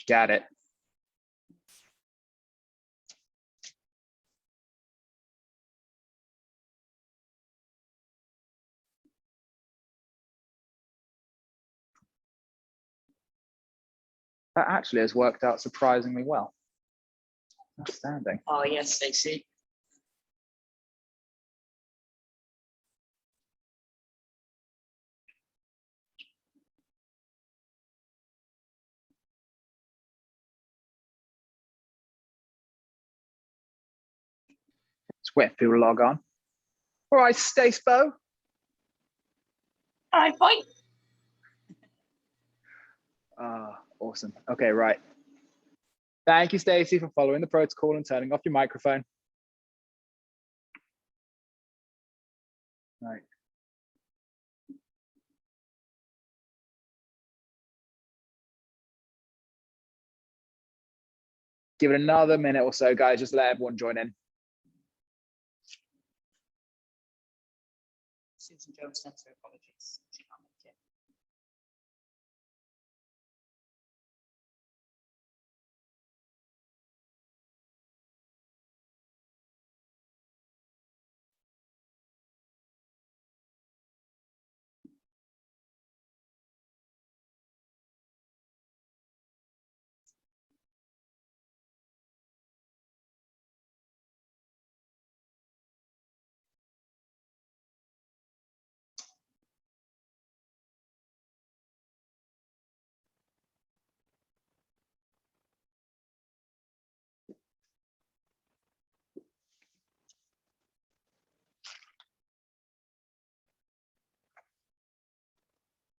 Got it. That actually has worked out surprisingly well. Outstanding. Oh, yes, Stacey. Let's wait for people to log on. All right, Stace Bo. All right, fine. Awesome. Okay, right. Thank you, Stacey, for following the protocol and turning off your microphone. Right. Give it another minute or so, guys. Just let everyone join in. Susan Jones sends her apologies. She can't make it.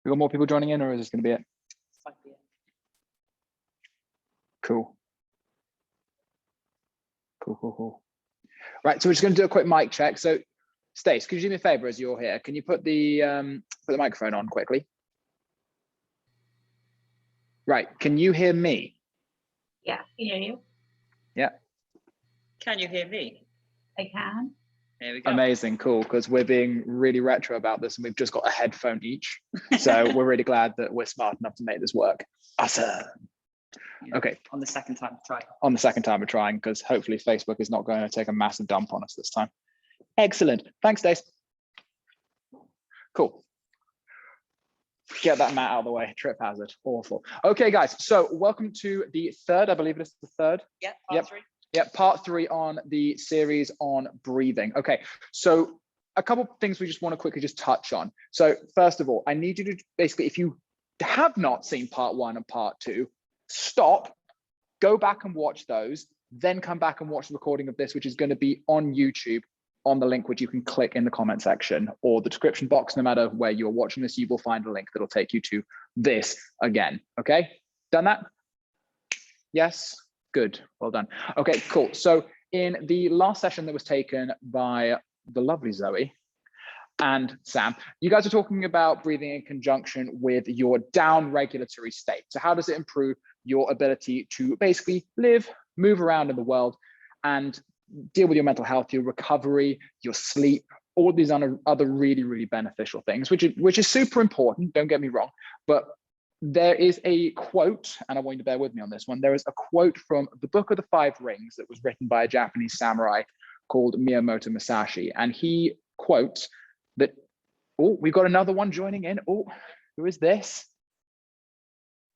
We got more people joining in, or is this going to be it? Fuck yeah. Cool. Cool. Right, so we're just going to do a quick mic check. So, Stace, could you do me a favor as you're here? Can you put the microphone on quickly? Right, can you hear me? Yeah, I can hear you. Yeah. Can you hear me? I can. There we go. Amazing, cool, because we're being really retro about this and we've just got a headphone each. So we're really glad that we're smart enough to make this work. Awesome. Yeah, Okay. On the second time, try. On the second time we're trying, because hopefully Facebook is not going to take a massive dump on us this time. Excellent. Thanks, Stace. Cool. Get that mat out of the way. Trip hazard. Awful. Okay, guys. So welcome to the third, I believe it is the third. Yeah, part three. Yep, part 3 on the series on breathing. Okay, so a couple of things we just want to quickly just touch on. So first of all, I need you to basically, if you have not seen part 1 and part 2, stop, go back and watch those, then come back and watch the recording of this, which is going to be on YouTube on the link, which you can click in the comment section or the description box. No matter where you're watching this, you will find a link that'll take you to this again. Okay, done that? Yes. Good, well done. Okay, cool. So in the last session that was taken by the lovely Zoe and Sam, you guys are talking about breathing in conjunction with your down regulatory state. So how does it improve your ability to basically live, move around in the world and deal with your mental health, your recovery, your sleep, all these other really, really beneficial things, which is super important, don't get me wrong, but there is a quote, and I want you to bear with me on this one. There is a quote from the Book of the Five Rings that was written by a Japanese samurai called Miyamoto Musashi. And he quotes that, oh, we've got another one joining in. Oh, who is this?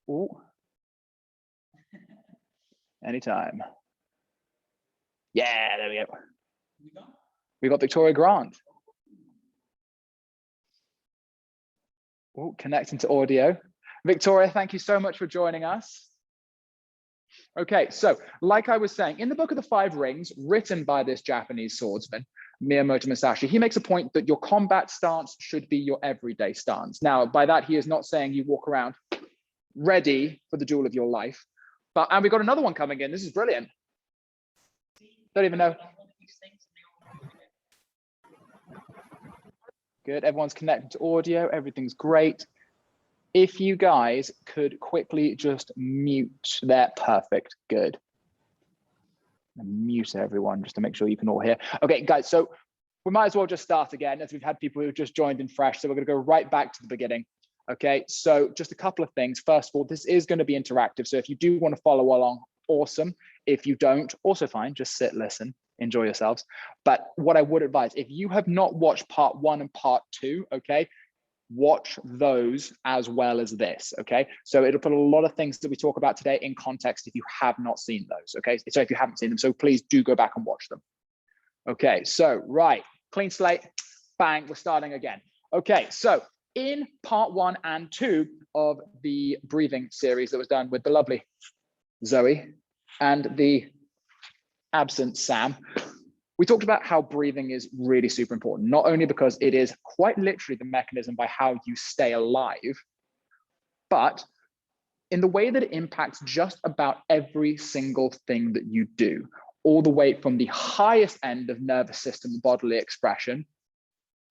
Oh, anytime. Yeah, there we go. We got Victoria Grant. Oh, connecting to audio. Victoria, thank you so much for joining us. Okay, so like I was saying, in the Book of the Five Rings, written by this Japanese swordsman, Miyamoto Musashi, he makes a point that your combat stance should be your everyday stance. Now, by that, he is not saying you walk around ready for the duel of your life. And we've got another one coming in. This is brilliant. Don't even know. Good, everyone's connected to audio. Everything's great. If you guys could quickly just mute that, perfect, good. Mute everyone just to make sure you can all hear. Okay, guys, so we might as well just start again as we've had people who just joined in fresh. So we're gonna go right back to the beginning. Okay, so just a couple of things. First of all, this is going to be interactive. So if you do want to follow along, awesome. If you don't, also fine, just sit, listen, enjoy yourselves. But what I would advise, if you have not watched part 1 and part 2, okay, watch those as well as this, okay? So it'll put a lot of things that we talk about today in context if you have not seen those, okay? So if you haven't seen them, so please do go back and watch them. Okay, so right, clean slate, bang, we're starting again. Okay, so in part 1 and 2 of the breathing series that was done with the lovely Zoe and the absent Sam, we talked about how breathing is really super important, not only because it is quite literally the mechanism by how you stay alive, but in the way that it impacts just about every single thing that you do, all the way from the highest end of nervous system bodily expression,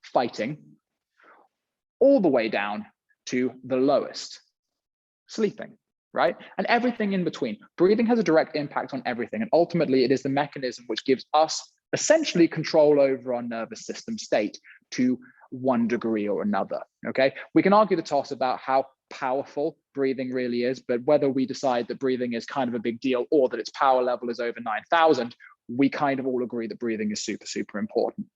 fighting, all the way down to the lowest, sleeping, right? And everything in between. Breathing has a direct impact on everything. And ultimately, it is the mechanism which gives us essentially control over our nervous system state to one degree or another, okay? We can argue the toss about how powerful breathing really is, but whether we decide that breathing is kind of a big deal or that its power level is over 9,000, we kind of all agree that breathing is super, super important.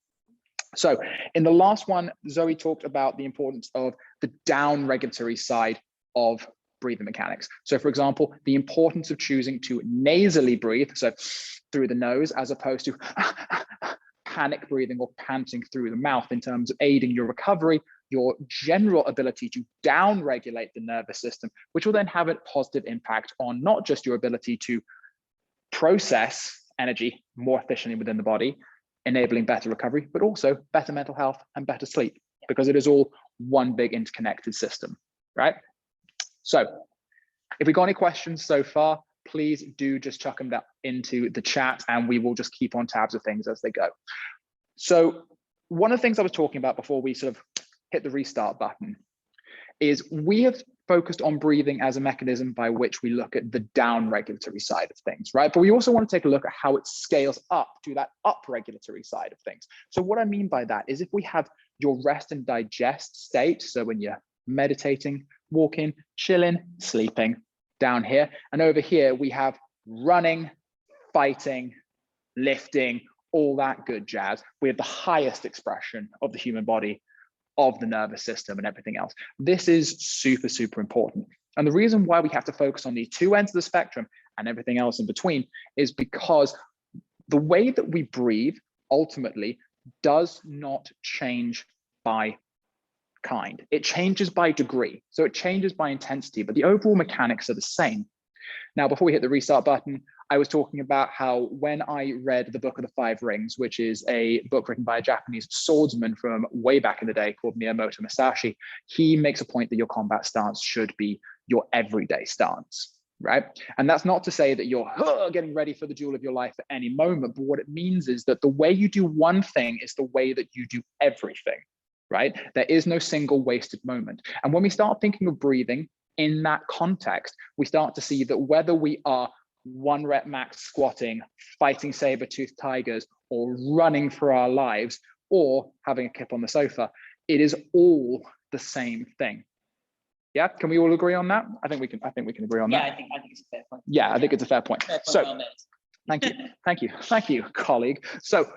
So in the last one, Zoe talked about the importance of the down regulatory side of breathing mechanics. So for example, the importance of choosing to nasally breathe, so through the nose, as opposed to panic breathing or panting through the mouth, in terms of aiding your recovery, your general ability to down regulate the nervous system, which will then have a positive impact on not just your ability to process energy more efficiently within the body, enabling better recovery, but also better mental health and better sleep, because it is all one big interconnected system, right? So if we got any questions so far, please do just chuck them into the chat and we will just keep on tabs of things as they go. So one of the things I was talking about before we sort of hit the restart button is we have focused on breathing as a mechanism by which we look at the down regulatory side of things, right? But we also want to take a look at how it scales up to that up regulatory side of things. So what I mean by that is if we have your rest and digest state, so when you're meditating, walking, chilling, sleeping down here, and over here we have running, fighting, lifting, all that good jazz. We have the highest expression of the human body, of the nervous system and everything else. This is super, super important. And the reason why we have to focus on the two ends of the spectrum and everything else in between is because the way that we breathe ultimately does not change by kind. It changes by degree. So it changes by intensity, but the overall mechanics are the same. Now, before we hit the restart button, I was talking about how when I read the Book of the Five Rings, which is a book written by a Japanese swordsman from way back in the day called Miyamoto Musashi, he makes a point that your combat stance should be your everyday stance, right? And that's not to say that you're getting ready for the duel of your life at any moment, but what it means is that the way you do one thing is the way that you do everything, right? There is no single wasted moment. And when we start thinking of breathing in that context, we start to see that whether we are 1 rep max squatting, fighting saber-toothed tigers, or running for our lives, or having a kip on the sofa, it is all the same thing. Yeah, can we all agree on that? I think we can agree on that. Yeah, I think it's a fair point. Yeah, I think it's a fair point. Fair point, So well made. thank you, colleague. So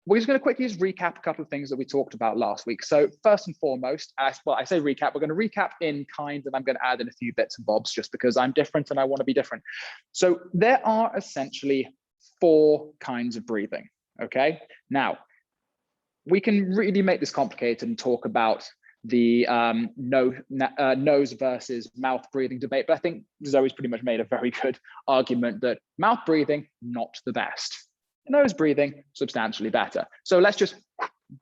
we're just going to quickly just recap a couple of things that we talked about last week. So first and foremost, well, I say recap, we're going to recap in kind, and I'm going to add in a few bits and bobs just because I'm different and I want to be different. So there are essentially 4 kinds of breathing, okay? Now, we can really make this complicated and talk about the nose versus mouth breathing debate, but I think Zoe's pretty much made a very good argument that mouth breathing, not the best. Nose breathing, substantially better. So let's just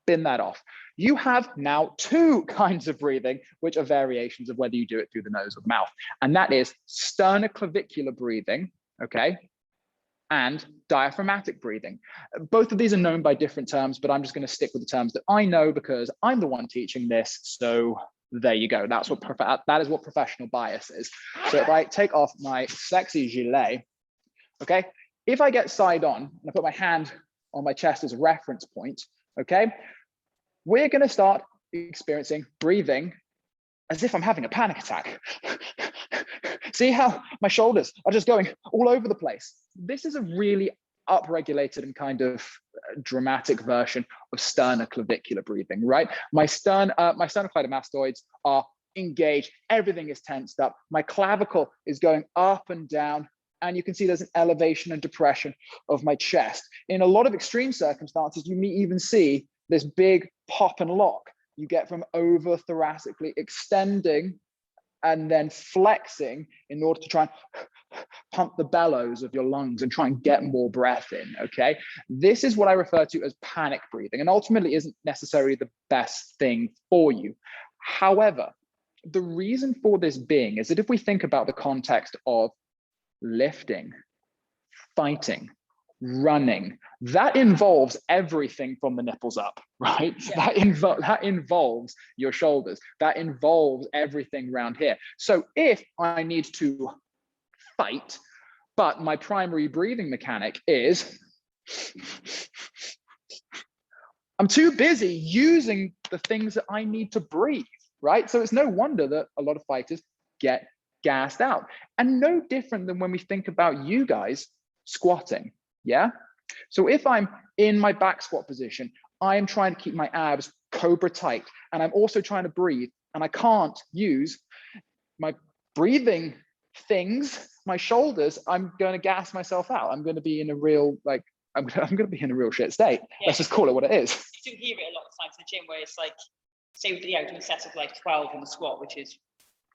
bin that off. You have now 2 kinds of breathing, which are variations of whether you do it through the nose or the mouth. And that is sternoclavicular breathing, okay, and diaphragmatic breathing. Both of these are known by different terms, but I'm just going to stick with the terms that I know because I'm the one teaching this. So there you go. That is what professional bias is. So if I take off my sexy gilet, okay, if I get side on and I put my hand on my chest as a reference point, okay, we're going to start experiencing breathing as if I'm having a panic attack. See how my shoulders are just going all over the place. This is a really upregulated and kind of dramatic version of sternoclavicular breathing, right? My sternocleidomastoids are engaged, everything is tensed up, my clavicle is going up and down, and you can see there's an elevation and depression of my chest. In a lot of extreme circumstances, you may even see this big pop and lock you get from over thoracically extending and then flexing in order to try and pump the bellows of your lungs and try and get more breath in, okay? This is what I refer to as panic breathing, and ultimately isn't necessarily the best thing for you. However, the reason for this being is that if we think about the context of lifting, fighting, running, that involves everything from the nipples up, right? Yeah. That involves your shoulders. That involves everything around here. So if I need to fight, but my primary breathing mechanic is, I'm too busy using the things that I need to breathe, right? So it's no wonder that a lot of fighters get gassed out. And no different than when we think about you guys squatting. Yeah. So if I'm in my back squat position, I am trying to keep my abs cobra tight, and I'm also trying to breathe, and I can't use my breathing things, my shoulders, I'm going to gas myself out. I'm going to be in a real, like, I'm going to be in a real shit state. Yeah. Let's just call it what it is. You do hear it a lot of times in the gym where it's like, say, doing sets of like 12 in the squat, which is,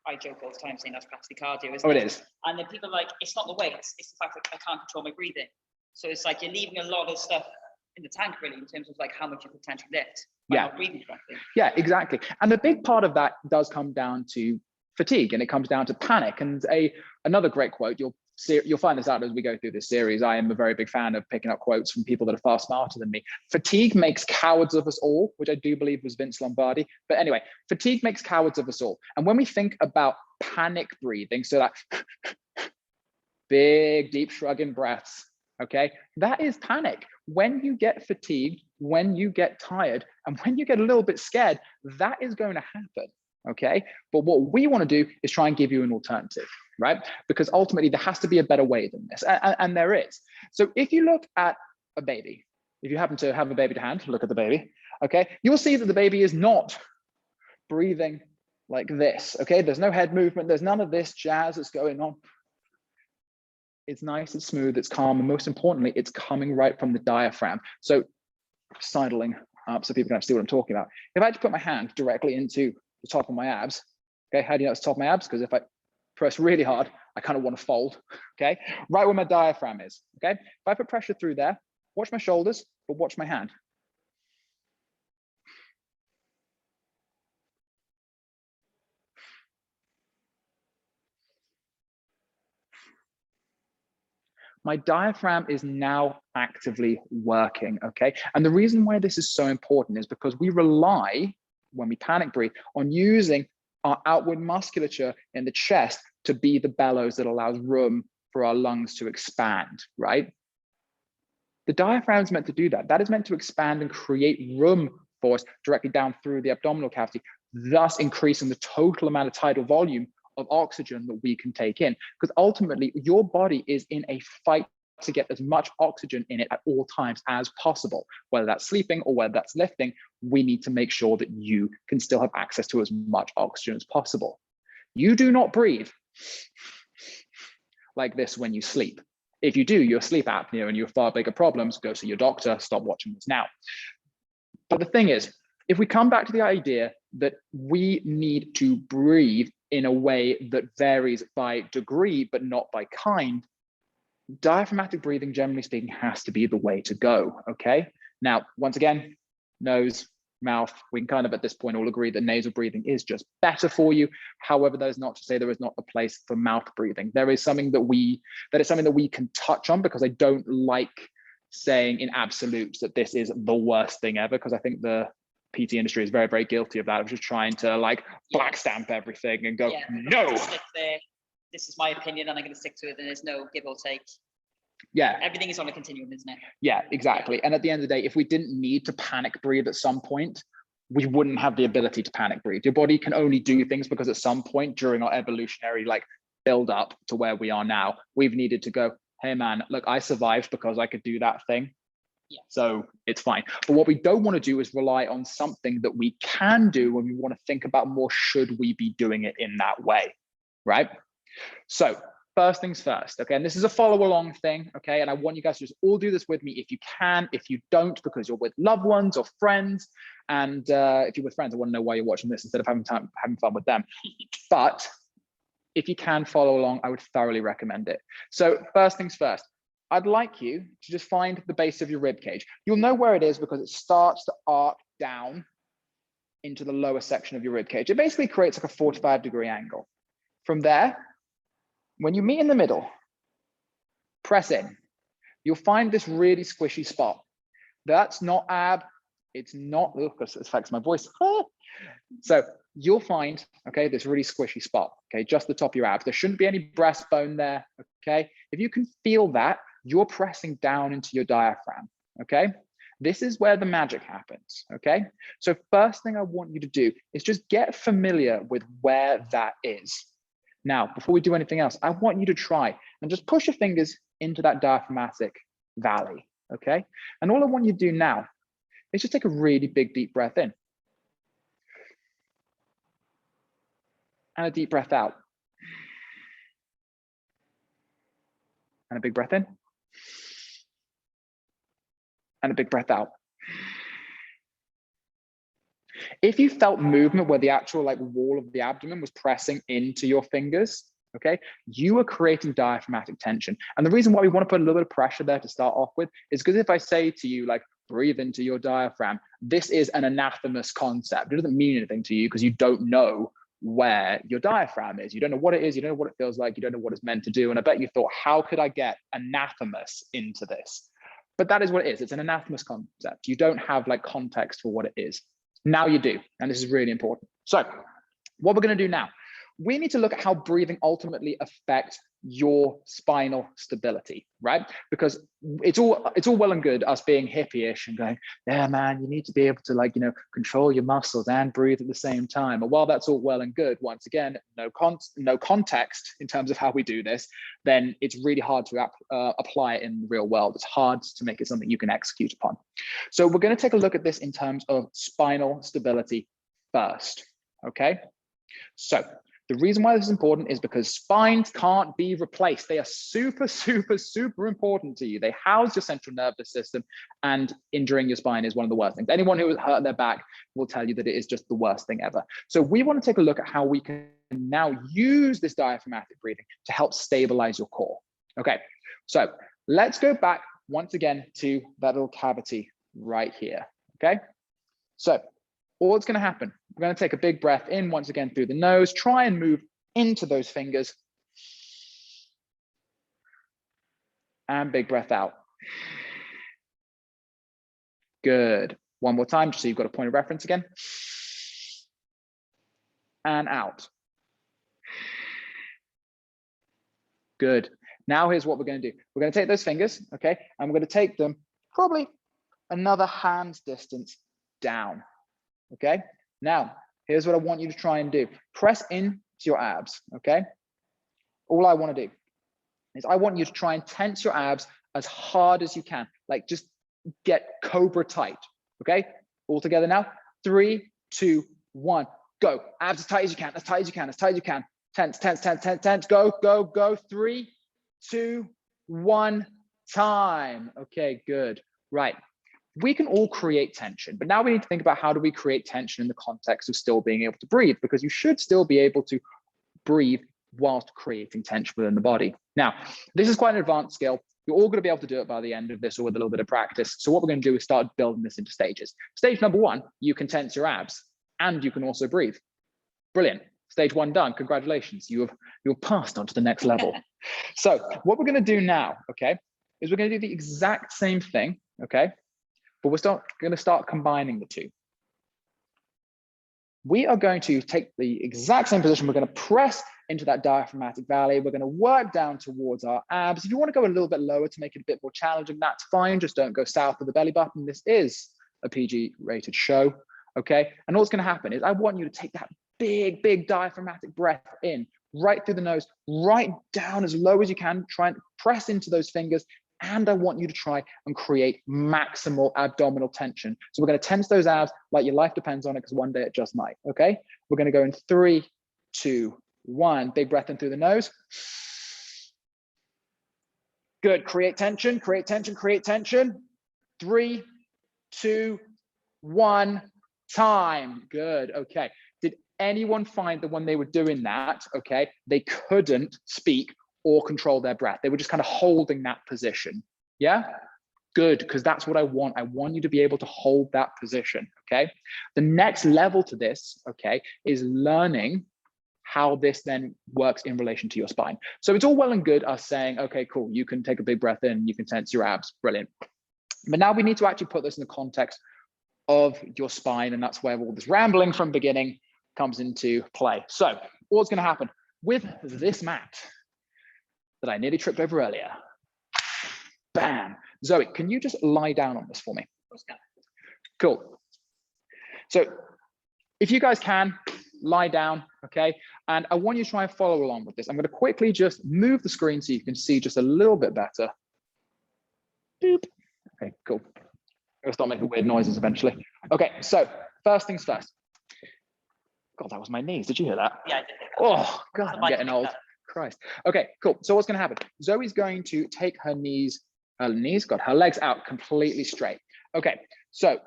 I joke all the time saying that's practically cardio, isn't it? It is. And then people are like, it's not the weights, it's the fact that I can't control my breathing. So it's like you're leaving a lot of stuff in the tank, really, in terms of like how much you potentially lift by not breathing correctly. Yeah, exactly. And the big part of that does come down to fatigue, and it comes down to panic. And another great quote, you'll find this out as we go through this series. I am a very big fan of picking up quotes from people that are far smarter than me. Fatigue makes cowards of us all, which I do believe was Vince Lombardi. But anyway, fatigue makes cowards of us all. And when we think about panic breathing, so that big, deep shrugging breaths, okay, that is panic. When you get fatigued, when you get tired, and when you get a little bit scared, that is going to happen, okay? But what we want to do is try and give you an alternative, right? Because ultimately there has to be a better way than this, and there is. So if you look at a baby, if you happen to have a baby to hand, look at the baby, okay? You will see that the baby is not breathing like this, okay? There's no head movement, there's none of this jazz that's going on. It's nice, it's smooth, it's calm, and most importantly, it's coming right from the diaphragm. So sidling up so people can see what I'm talking about. If I had to put my hand directly into the top of my abs, okay, how do you know it's the top of my abs? Because if I press really hard, I kind of want to fold, okay? Right where my diaphragm is, okay? If I put pressure through there, watch my shoulders, but watch my hand. My diaphragm is now actively working, okay? And the reason why this is so important is because we rely, when we panic breathe, on using our outward musculature in the chest to be the bellows that allows room for our lungs to expand, right? The diaphragm is meant to do that. That is meant to expand and create room for us directly down through the abdominal cavity, thus increasing the total amount of tidal volume of oxygen that we can take in, because ultimately your body is in a fight to get as much oxygen in it at all times as possible. Whether that's sleeping or whether that's lifting, we need to make sure that you can still have access to as much oxygen as possible. You do not breathe like this when you sleep. If you do, you're sleep apnea and you have far bigger problems, go see your doctor, stop watching this now. But the thing is, if we come back to the idea that we need to breathe in a way that varies by degree, but not by kind, diaphragmatic breathing, generally speaking, has to be the way to go, okay? Now, once again, nose, mouth, we can kind of at this point all agree that nasal breathing is just better for you. However, that is not to say there is not a place for mouth breathing. There is something that we can touch on, because I don't like saying in absolutes that this is the worst thing ever, because I think the PT industry is very, very guilty of that, of just trying to like black stamp everything and go, no. This is my opinion and I'm going to stick to it, and there's no give or take. Yeah. Everything is on a continuum, isn't it? Yeah, exactly. And at the end of the day, if we didn't need to panic breathe at some point, we wouldn't have the ability to panic breathe. Your body can only do things because at some point during our evolutionary like build up to where we are now, we've needed to go, hey man, look, I survived because I could do that thing. Yeah. So it's fine. But what we don't want to do is rely on something that we can do when we want to think about more, should we be doing it in that way, right? So first things first, okay, and this is a follow along thing, okay, and I want you guys to just all do this with me if you can. If you don't, because you're with loved ones or friends, and if you're with friends, I want to know why you're watching this instead of having fun with them. But if you can follow along, I would thoroughly recommend it. So first things first, I'd like you to just find the base of your rib cage. You'll know where it is because it starts to arc down into the lower section of your rib cage. It basically creates like a 45-degree angle. From there, when you meet in the middle, press in. You'll find this really squishy spot. That's not ab, it's not, oh, it affects my voice. So you'll find, okay, this really squishy spot, okay, just the top of your abs. There shouldn't be any breastbone there, okay? If you can feel that, you're pressing down into your diaphragm, okay? This is where the magic happens, okay? So first thing I want you to do is just get familiar with where that is. Now, before we do anything else, I want you to try and just push your fingers into that diaphragmatic valley, okay? And all I want you to do now is just take a really big, deep breath in. And a deep breath out. And a big breath in. And a big breath out. If you felt movement where the actual like wall of the abdomen was pressing into your fingers, okay, you are creating diaphragmatic tension. And the reason why we want to put a little bit of pressure there to start off with is because if I say to you, like, breathe into your diaphragm, this is an anathemous concept. It doesn't mean anything to you because you don't know where your diaphragm is. You don't know what it is. You don't know what it feels like. You don't know what it's meant to do. And I bet you thought, how could I get anathemous into this? But that is what it is. It's an anathemous concept. You don't have like context for what it is. Now you do, and this is really important. So what we're going to do now, we need to look at how breathing ultimately affects your spinal stability, right? Because it's all well and good us being hippie-ish and going, yeah, man, you need to be able to like, control your muscles and breathe at the same time. But while that's all well and good, once again, no context in terms of how we do this, then it's really hard to apply it in the real world. It's hard to make it something you can execute upon. So we're going to take a look at this in terms of spinal stability first, okay? So the reason why this is important is because spines can't be replaced. They are super, super, super important to you. They house your central nervous system, and injuring your spine is one of the worst things. Anyone who has hurt their back will tell you that it is just the worst thing ever. So we want to take a look at how we can now use this diaphragmatic breathing to help stabilize your core. Okay, so let's go back once again to that little cavity right here, okay? So all that's going to happen, we're going to take a big breath in once again through the nose, try and move into those fingers, and big breath out. Good. One more time, just so you've got a point of reference again. And out. Good. Now here's what we're going to do. We're going to take those fingers, okay, and we're going to take them probably another hand's distance down. Okay, now here's what I want you to try and do. Press into your abs, okay? All I want to do is I want you to try and tense your abs as hard as you can. Like just get cobra tight, okay? All together now. 3, 2, 1, go. Abs as tight as you can, as tight as you can, as tight as you can. Tense, tense, tense, tense, tense. Go, go, go. 3, 2, 1, time. Okay, good. Right. We can all create tension, but now we need to think about how do we create tension in the context of still being able to breathe, because you should still be able to breathe whilst creating tension within the body. Now, this is quite an advanced skill. You're all going to be able to do it by the end of this or with a little bit of practice. So what we're going to do is start building this into stages. Stage number 1, you can tense your abs and you can also breathe. Brilliant. Stage 1 done. Congratulations. You're passed on to the next level. So what we're going to do now, okay, is we're going to do the exact same thing, okay? But we're going to start combining the two. We are going to take the exact same position. We're going to press into that diaphragmatic valley. We're going to work down towards our abs. If you want to go a little bit lower to make it a bit more challenging, that's fine. Just don't go south of the belly button. This is a PG-rated show. okay? And all that's gonna happen is I want you to take that big, big diaphragmatic breath in, right through the nose, right down as low as you can, try and press into those fingers. And I want you to try and create maximal abdominal tension. So we're gonna tense those abs like your life depends on it, because one day it just might, okay? We're gonna go in 3, 2, 1, big breath in through the nose. Good, create tension, create tension, create tension. 3, 2, 1, time. Good, okay. Did anyone find that when they were doing that, okay, they couldn't speak or control their breath? They were just kind of holding that position, yeah? Good, because that's what I want. I want you to be able to hold that position, okay? The next level to this, okay, is learning how this then works in relation to your spine. So it's all well and good us saying, okay, cool, you can take a big breath in, you can tense your abs, brilliant. But now we need to actually put this in the context of your spine, and that's where all this rambling from beginning comes into play. So what's gonna happen with this mat that I nearly tripped over earlier? Bam. Zoe, can you just lie down on this for me? Cool. So if you guys can, lie down, okay? And I want you to try and follow along with this. I'm gonna quickly just move the screen so you can see just a little bit better. Boop. Okay, cool. I'm gonna start making weird noises eventually. Okay, so first things first. God, that was my knees. Did you hear that? Yeah, I did. Oh, God, I'm getting old. Christ. Okay, cool. So what's gonna happen? Zoe's going to take her her legs out completely straight. Okay, so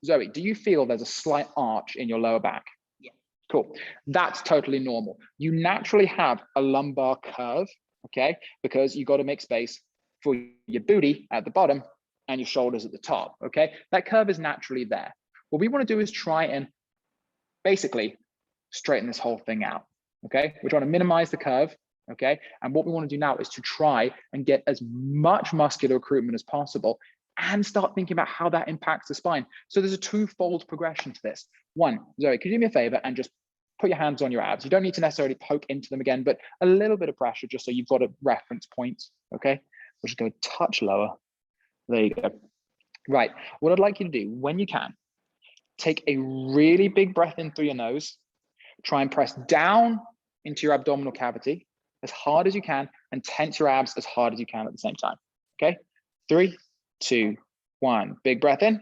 Zoe, do you feel there's a slight arch in your lower back? Yeah. Cool. That's totally normal. You naturally have a lumbar curve, okay? Because you got to make space for your booty at the bottom and your shoulders at the top, okay? That curve is naturally there. What we want to do is try and basically straighten this whole thing out, okay? We're trying to minimize the curve, okay? And what we want to do now is to try and get as much muscular recruitment as possible and start thinking about how that impacts the spine. So there's a twofold progression to this. One, Zoe, could you do me a favor and just put your hands on your abs? You don't need to necessarily poke into them again, but a little bit of pressure just so you've got a reference point, okay? We'll just go a touch lower. There you go. Right, what I'd like you to do, when you can, take a really big breath in through your nose, try and press down into your abdominal cavity as hard as you can and tense your abs as hard as you can at the same time, okay? 3, 2, 1, big breath in.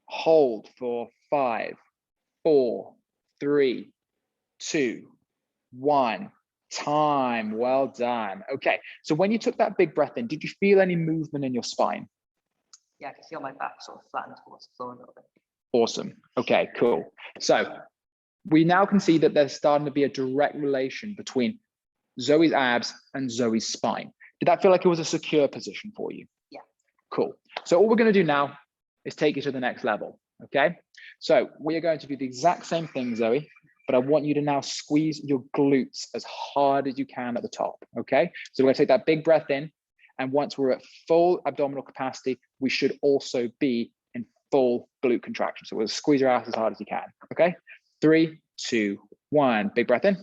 Hold for 5, 4, 3, 2, 1, time. Well done. Okay, so when you took that big breath in, did you feel any movement in your spine? Yeah, I can feel my back sort of flatten towards the floor a little bit. Awesome. Okay, cool. So we now can see that there's starting to be a direct relation between Zoe's abs and Zoe's spine. Did that feel like it was a secure position for you? Yeah. Cool. So all we're going to do now is take you to the next level, okay? So we are going to do the exact same thing, Zoe, but I want you to now squeeze your glutes as hard as you can at the top, okay? So we're going to take that big breath in, and once we're at full abdominal capacity, we should also be in full glute contraction. So we'll squeeze your ass as hard as you can, okay? 3, 2, 1, big breath in.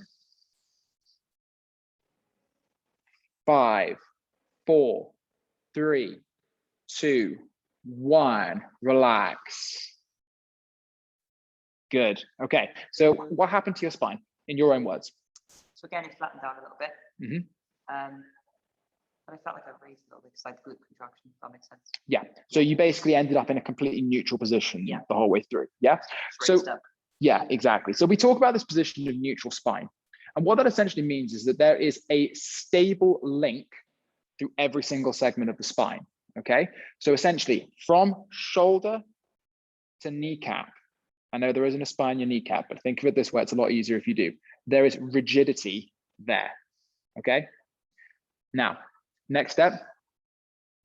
5, 4, 3, 2, 1, relax. Good. Okay. So what happened to your spine in your own words? So again, it flattened down a little bit. Mm-hmm. But I felt like I raised a little bit, like glute contraction, if that makes sense. Yeah. So you basically ended up in a completely neutral position the whole way through. Yeah. So yeah, exactly. So we talk about this position of neutral spine. And what that essentially means is that there is a stable link through every single segment of the spine. Okay. So essentially from shoulder to kneecap, I know there isn't a spine in your kneecap, but think of it this way, it's a lot easier if you do. There is rigidity there, okay? Now, next step,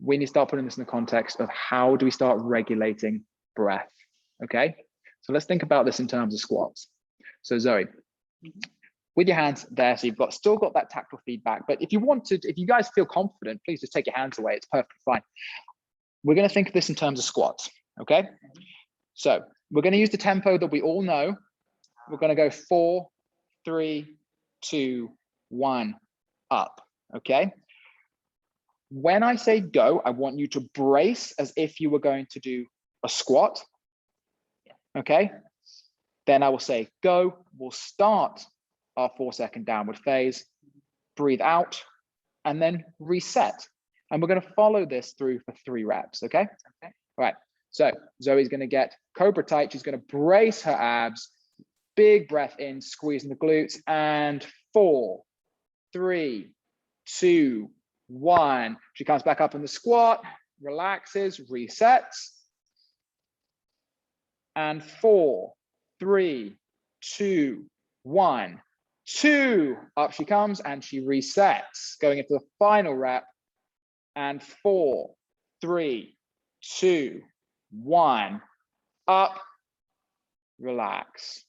we need to start putting this in the context of how do we start regulating breath, okay? So let's think about this in terms of squats. So Zoe, with your hands there, so you've still got that tactile feedback, but if you guys feel confident, please just take your hands away, it's perfectly fine. We're gonna think of this in terms of squats, okay? So we're going to use the tempo that we all know. We're going to go 4, 3, 2, 1, up, okay? When I say go, I want you to brace as if you were going to do a squat. Okay. Then I will say go. We'll start our 4-second downward phase, breathe out, and then reset. And we're going to follow this through for 3 reps. Okay. All right. So Zoe's going to get cobra tight. She's going to brace her abs. Big breath in, squeezing the glutes, and 4, 3, 2, 1. She comes back up in the squat, relaxes, resets. And 4, 3, 2, 1, 2. Up she comes and she resets. Going into the final rep. And 4, 3, 2, 1. Up, relax.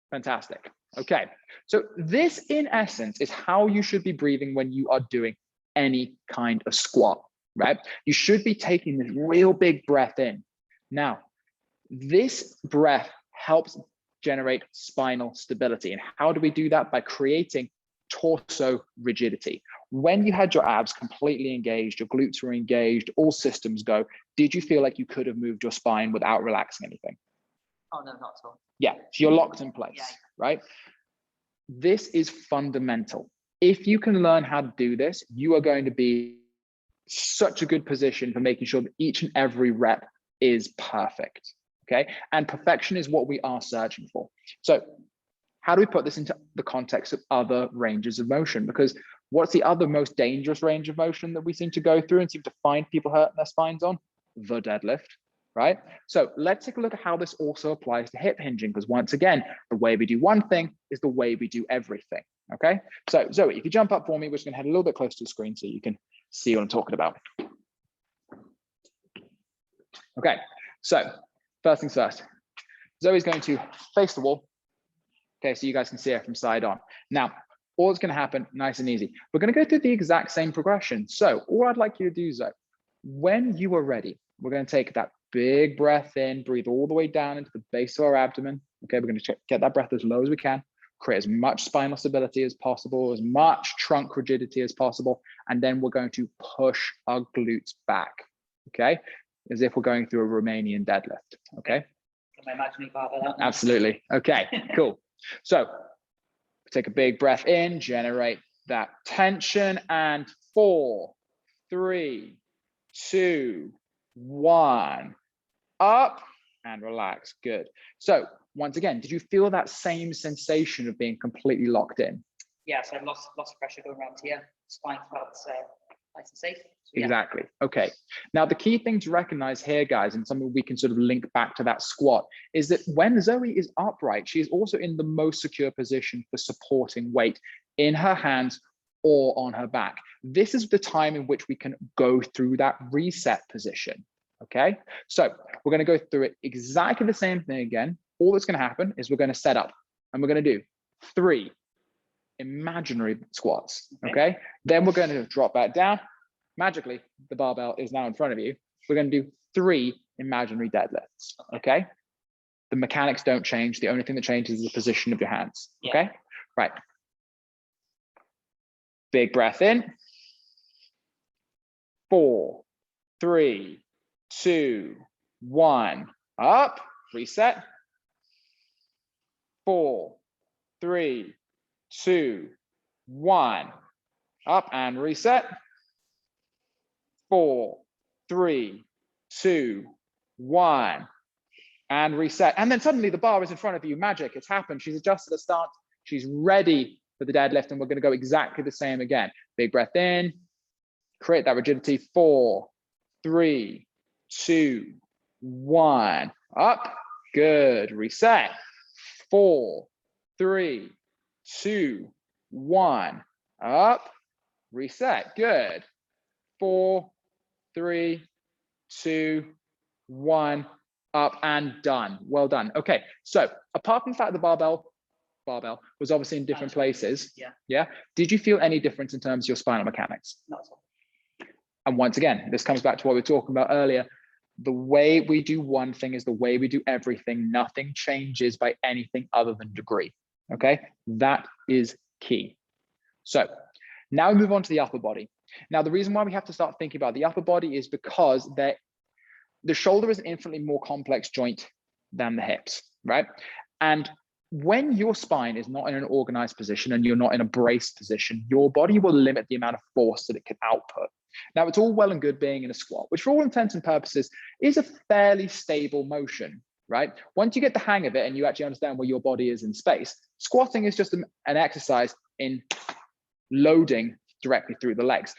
Fantastic. Okay, so this in essence is how you should be breathing when you are doing any kind of squat, right? You should be taking this real big breath in. Now, this breath helps generate spinal stability. And how do we do that? By creating torso rigidity. When you had your abs completely engaged, your glutes were engaged, all systems go, did you feel like you could have moved your spine without relaxing anything? Oh, no, not at all. Yeah, so you're locked in place, right? This is fundamental. If you can learn how to do this, you are going to be such a good position for making sure that each and every rep is perfect, okay? And perfection is what we are searching for. So how do we put this into the context of other ranges of motion? Because what's the other most dangerous range of motion that we seem to go through and seem to find people hurting their spines on? The deadlift. Right? So let's take a look at how this also applies to hip hinging, because once again, the way we do one thing is the way we do everything. Okay. So Zoe, if you jump up for me, we're just going to head a little bit closer to the screen so you can see what I'm talking about. Okay. So first things first, Zoe's going to face the wall. Okay. So you guys can see her from side on. Now, all that's going to happen, nice and easy. We're going to go through the exact same progression. So all I'd like you to do, Zoe, when you are ready, we're going to take that big breath in, breathe all the way down into the base of our abdomen. Okay, we're going to get that breath as low as we can, create as much spinal stability as possible, as much trunk rigidity as possible, and then we're going to push our glutes back, okay? As if we're going through a Romanian deadlift, okay? Can I imagine barbell? Absolutely, okay, cool. So take a big breath in, generate that tension, and 4, 3, 2, 1, up and relax. Good. So once again, did you feel that same sensation of being completely locked in? Yes, I lost pressure going around here. Spine felt nice and safe. So, yeah. Exactly. Okay. Now the key thing to recognize here, guys, and something we can sort of link back to that squat, is that when Zoe is upright, she is also in the most secure position for supporting weight in her hands or on her back. This is the time in which we can go through that reset position. Okay, so we're going to go through it exactly the same thing again. All that's going to happen is we're going to set up and we're going to do 3 imaginary squats. Okay, then we're going to drop back down. Magically, the barbell is now in front of you. We're going to do 3 imaginary deadlifts. Okay, the mechanics don't change. The only thing that changes is the position of your hands. Okay, right. Big breath in. 4, 3, 2, 1. Up. Reset. 4, 3, 2, 1. Up and reset. 4, 3, 2, 1. And reset. And then suddenly the bar is in front of you. Magic. It's happened. She's adjusted the stance. She's ready for the deadlift, and we're going to go exactly the same again. Big breath in, create that rigidity. 4, 3, 2, 1. Up. Good. Reset. 4, 3, 2, 1. Up. Reset. Good. 4, 3, 2, 1. Up and done. Well done. Okay. So apart from the fact the barbell was obviously in different places. Yeah. Did you feel any difference in terms of your spinal mechanics? Not at all. And once again, this comes back to what we were talking about earlier. The way we do one thing is the way we do everything. Nothing changes by anything other than degree. Okay. That is key. So now we move on to the upper body. Now, the reason why we have to start thinking about the upper body is because the shoulder is an infinitely more complex joint than the hips, right? And when your spine is not in an organized position and you're not in a braced position, your body will limit the amount of force that it can output. Now, it's all well and good being in a squat, which for all intents and purposes is a fairly stable motion, right? Once you get the hang of it and you actually understand where your body is in space, squatting is just an exercise in loading directly through the legs.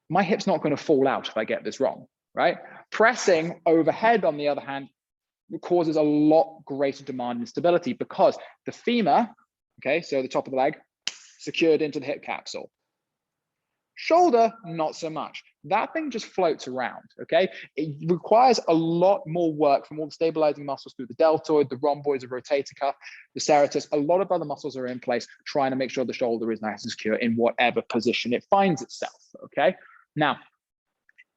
My hip's not going to fall out if I get this wrong, right? Pressing overhead, on the other hand, causes a lot greater demand and stability because the femur, okay, so the top of the leg, secured into the hip capsule. Shoulder, not so much. That thing just floats around, okay? It requires a lot more work from all the stabilizing muscles through the deltoid, the rhomboids, the rotator cuff, the serratus. A lot of other muscles are in place trying to make sure the shoulder is nice and secure in whatever position it finds itself, okay? Now,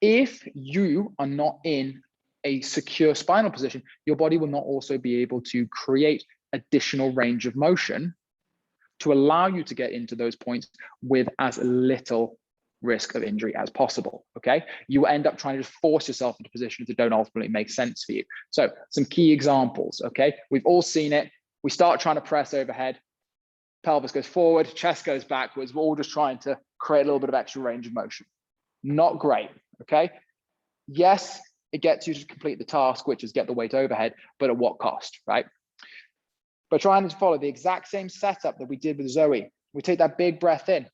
if you are not in a secure spinal position, your body will not also be able to create additional range of motion to allow you to get into those points with as little risk of injury as possible, okay? You will end up trying to just force yourself into positions that don't ultimately make sense for you. So some key examples, okay? We've all seen it. We start trying to press overhead, pelvis goes forward, chest goes backwards. We're all just trying to create a little bit of extra range of motion. Not great, okay? Yes, it gets you to complete the task, which is get the weight overhead, but at what cost, right? But trying to follow the exact same setup that we did with Zoe. We take that big breath in.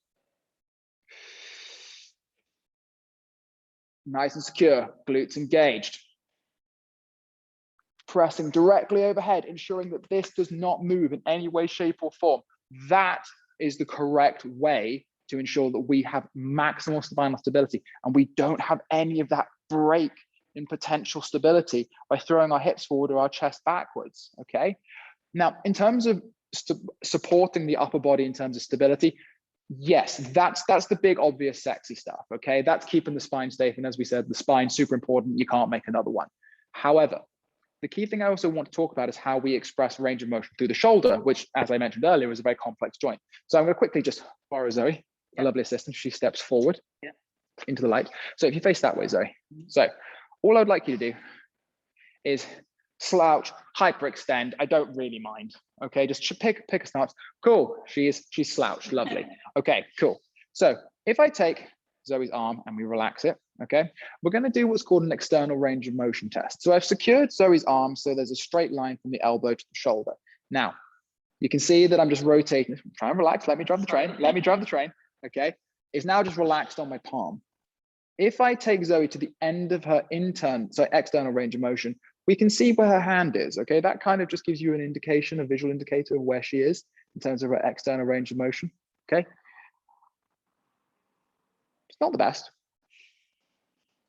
Nice and secure, glutes engaged. Pressing directly overhead, ensuring that this does not move in any way, shape, or form. That is the correct way to ensure that we have maximal spinal stability and we don't have any of that break in potential stability by throwing our hips forward or our chest backwards, okay? Now, in terms of supporting the upper body in terms of stability, yes, that's the big obvious sexy stuff, okay? That's keeping the spine safe, and as we said, the spine's super important, you can't make another one. However, the key thing I also want to talk about is how we express range of motion through the shoulder, which, as I mentioned earlier, is a very complex joint. So I'm going to quickly just borrow Zoe, a lovely assistant. She steps forward into the light. So if you face that way, Zoe. So all I'd like you to do is slouch, hyperextend. I don't really mind. Okay, just pick a stance. Cool. She's slouched. Lovely. Okay, cool. So if I take Zoe's arm and we relax it, okay, we're going to do what's called an external range of motion test. So I've secured Zoe's arm so there's a straight line from the elbow to the shoulder. Now, you can see that I'm just rotating. Try and relax. Let me drive the train. Let me drive the train. Okay, it's now just relaxed on my palm. If I take Zoe to the end of her external range of motion, we can see where her hand is, okay? That kind of just gives you an indication, a visual indicator of where she is in terms of her external range of motion, okay? It's not the best.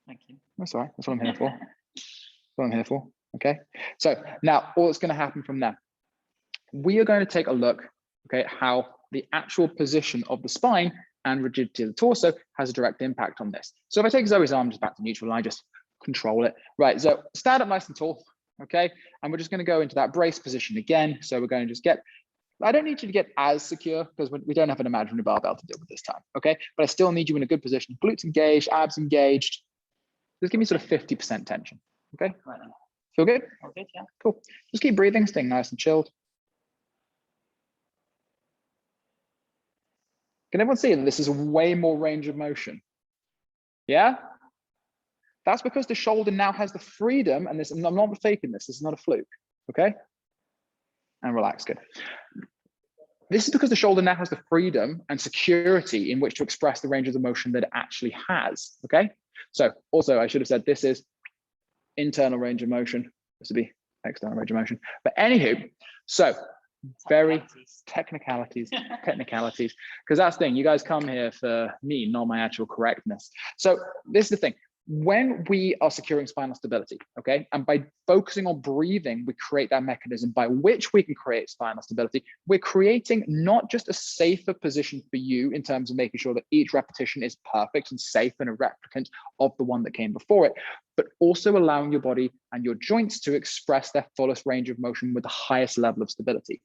Thank you. That's all right, that's what I'm here for. That's what I'm here for, okay? So now all that's gonna happen from there, we are going to take a look, okay, at how the actual position of the spine and rigidity of the torso has a direct impact on this. So if I take Zoe's arm just back to neutral, I just control it. Right, so stand up nice and tall, okay? And we're just gonna go into that brace position again. So we're going to just I don't need you to get as secure because we don't have an imaginary barbell to deal with this time, okay? But I still need you in a good position. Glutes engaged, abs engaged. Just give me sort of 50% tension, okay? Right then. Feel good? Okay, yeah. Cool. Just keep breathing, staying nice and chilled. Can everyone see that this is way more range of motion? Yeah? That's because the shoulder now has the freedom, and this, I'm not faking this is not a fluke, okay? And relax, good. This is because the shoulder now has the freedom and security in which to express the range of the motion that it actually has, okay? So also I should have said this is internal range of motion, this would be external range of motion. But anywho, so very technicalities, because that's the thing, you guys come here for me, not my actual correctness. So this is the thing, when we are securing spinal stability, okay, and by focusing on breathing, we create that mechanism by which we can create spinal stability. We're creating not just a safer position for you in terms of making sure that each repetition is perfect and safe and a replicant of the one that came before it, but also allowing your body and your joints to express their fullest range of motion with the highest level of stability.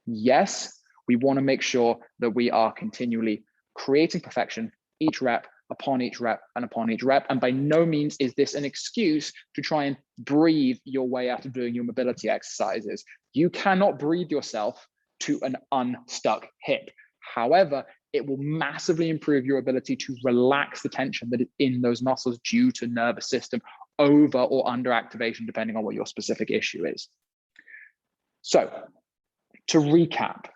Yes, we want to make sure that we are continually creating perfection, each rep upon each rep and upon each rep. And by no means is this an excuse to try and breathe your way out of doing your mobility exercises. You cannot breathe yourself to an unstuck hip. However, it will massively improve your ability to relax the tension that is in those muscles due to nervous system over or under activation, depending on what your specific issue is. So to recap,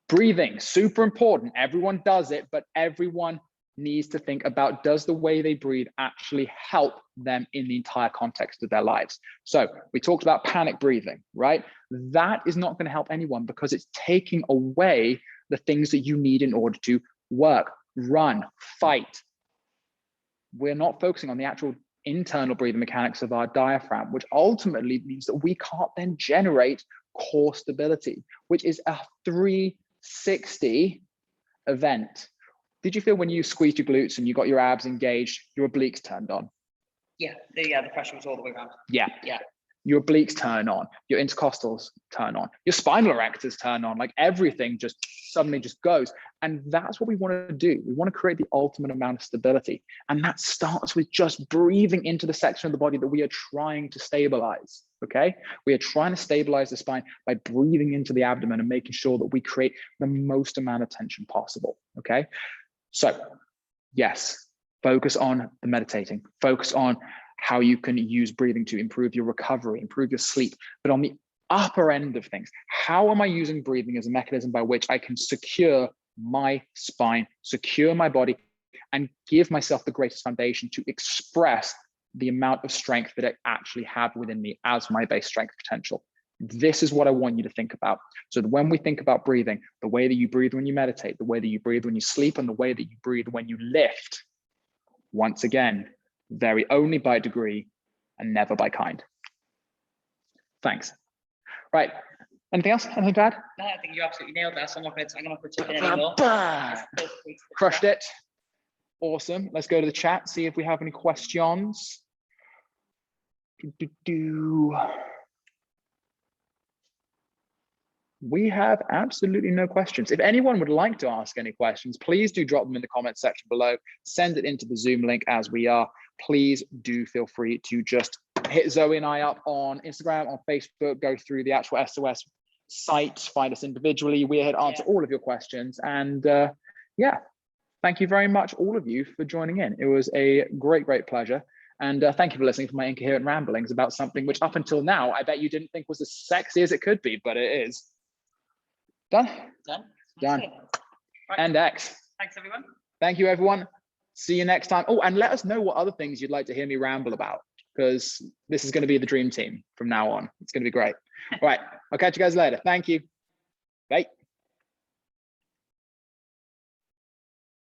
breathing, super important. Everyone does it, but everyone needs to think about, does the way they breathe actually help them in the entire context of their lives? So we talked about panic breathing, right? That is not going to help anyone because it's taking away the things that you need in order to work, run, fight. We're not focusing on the actual internal breathing mechanics of our diaphragm, which ultimately means that we can't then generate core stability, which is a 360 event. Did you feel when you squeezed your glutes and you got your abs engaged, your obliques turned on? Yeah, the pressure was all the way around. Yeah. Your obliques turn on, your intercostals turn on, your spinal erectors turn on, like everything just suddenly just goes. And that's what we want to do. We want to create the ultimate amount of stability. And that starts with just breathing into the section of the body that we are trying to stabilize, okay? We are trying to stabilize the spine by breathing into the abdomen and making sure that we create the most amount of tension possible, okay? So yes, focus on the meditating, focus on how you can use breathing to improve your recovery, improve your sleep. But on the upper end of things, how am I using breathing as a mechanism by which I can secure my spine, secure my body, and give myself the greatest foundation to express the amount of strength that I actually have within me as my base strength potential? This is what I want you to think about. So that when we think about breathing, the way that you breathe when you meditate, the way that you breathe when you sleep, and the way that you breathe when you lift, once again, vary only by degree and never by kind. Thanks. Right. Anything else? Anything to add? No, I think you absolutely nailed that. So I'm not going to chip in anymore. Crushed it. Awesome. Let's go to the chat, see if we have any questions. We have absolutely no questions. If anyone would like to ask any questions, please do drop them in the comment section below. Send it into the Zoom link as we are. Please do feel free to just hit Zoe and I up on Instagram, on Facebook, go through the actual SOS site, find us individually. We're here to answer all of your questions. And yeah, thank you very much, all of you, for joining in. It was a great, great pleasure. And thank you for listening to my incoherent ramblings about something which up until now, I bet you didn't think was as sexy as it could be, but it is. Done? Done. Right. And X. Thanks, everyone. Thank you, everyone. See you next time. Oh, and let us know what other things you'd like to hear me ramble about, because this is going to be the dream team from now on. It's going to be great. All right. I'll catch you guys later. Thank you. Bye.